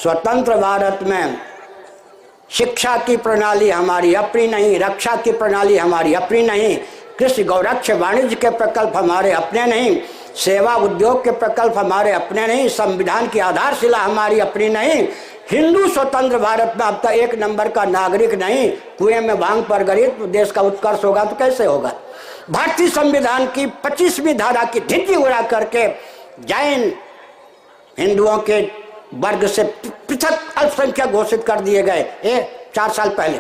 स्वतंत्र भारत में शिक्षा की प्रणाली हमारी अपनी नहीं, रक्षा की प्रणाली हमारी अपनी नहीं, कृषि गौरक्ष वाणिज्य के प्रकल्प हमारे अपने नहीं, सेवा उद्योग के प्रकल्प हमारे अपने नहीं, संविधान की आधारशिला हमारी अपनी नहीं। हिंदू स्वतंत्र भारत में अब तक एक नंबर का नागरिक नहीं, कुएं में भांग पर गरीब तो देश का उत्कर्ष होगा तो कैसे होगा। भारतीय संविधान की 25वीं धारा की धिज्जी उड़ा करके जैन हिंदुओं के वर्ग से पृथक अल्पसंख्यक घोषित कर दिए गए। 4 साल पहले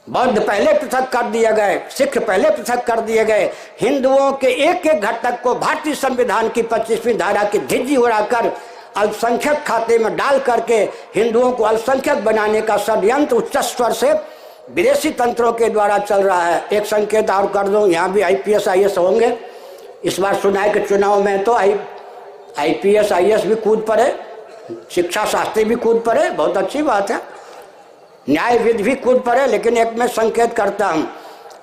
बौद्ध पहले पृथक कर दिए गए, सिख पहले पृथक कर दिए गए। हिंदुओं के एक एक घटक को भारतीय संविधान की 25वीं धारा की धिज्जी उड़ाकर अल्पसंख्यक खाते में डाल करके हिंदुओं को अल्पसंख्यक बनाने का षड्यंत्र उच्च स्तर से विदेशी तंत्रों के द्वारा चल रहा है। एक संकेत और कर दूं, यहाँ भी IPS IAS होंगे। इस बार सुना है कि चुनाव में तो IPS IAS भी कूद पड़े, शिक्षा शास्त्री भी कूद पड़े, बहुत अच्छी बात है, न्यायविद भी कूद पड़े। लेकिन एक मैं संकेत करता हूँ,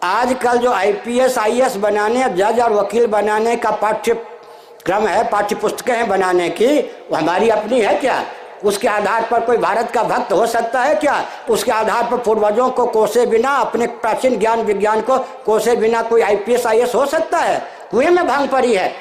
आजकल जो IPS IAS बनाने, जज और वकील बनाने का पाठ्यक्रम है, पाठ्य पुस्तकें हैं बनाने की, वो हमारी अपनी है क्या? उसके आधार पर कोई भारत का भक्त हो सकता है क्या? उसके आधार पर पूर्वजों को कोसे बिना, अपने प्राचीन ज्ञान विज्ञान को कोसे बिना कोई IPS IAS हो सकता है? कुएं में भांग पड़ी है।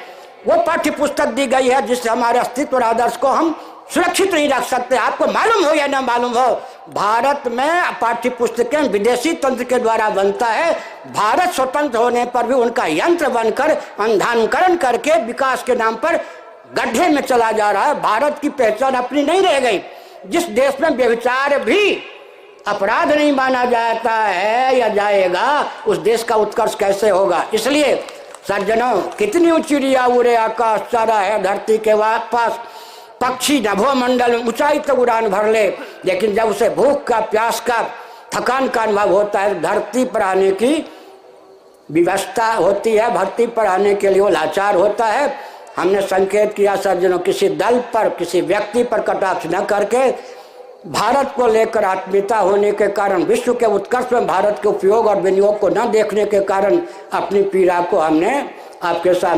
वो पाठ्य पुस्तक दी गई है जिससे हमारे अस्तित्व और आदर्श को हम सुरक्षित नहीं रख सकते। आपको मालूम हो या ना मालूम हो, भारत में पाठ्य पुस्तकें विदेशी तंत्र के द्वारा बनता है। भारत स्वतंत्र होने पर भी उनका यंत्र बनकर अंधानुकरण करके विकास के नाम पर गड्ढे में चला जा रहा है। भारत की पहचान अपनी नहीं रह गई। जिस देश में व्यभिचार भी अपराध नहीं माना जाता है या जाएगा, उस देश का उत्कर्ष कैसे होगा। इसलिए सज्जनों, कितनी चिड़िया उड़े आकाश, चारा है धरती के पास, पक्षी नभो मंडल में ऊंचाई तक उड़ान भर ले, लेकिन जब उसे भूख का, प्यास का, थकान का अनुभव होता है, धरती पर आने की व्यवस्था होती है, धरती पर आने के लिए वो लाचार होता है। हमने संकेत किया सज्जनों, किसी दल पर, किसी व्यक्ति पर कटाक्ष न करके, भारत को लेकर आत्मीयता होने के कारण, विश्व के उत्कर्ष में भारत के उपयोग और विनियोग को न देखने के कारण अपनी पीड़ा को हमने आपके साथ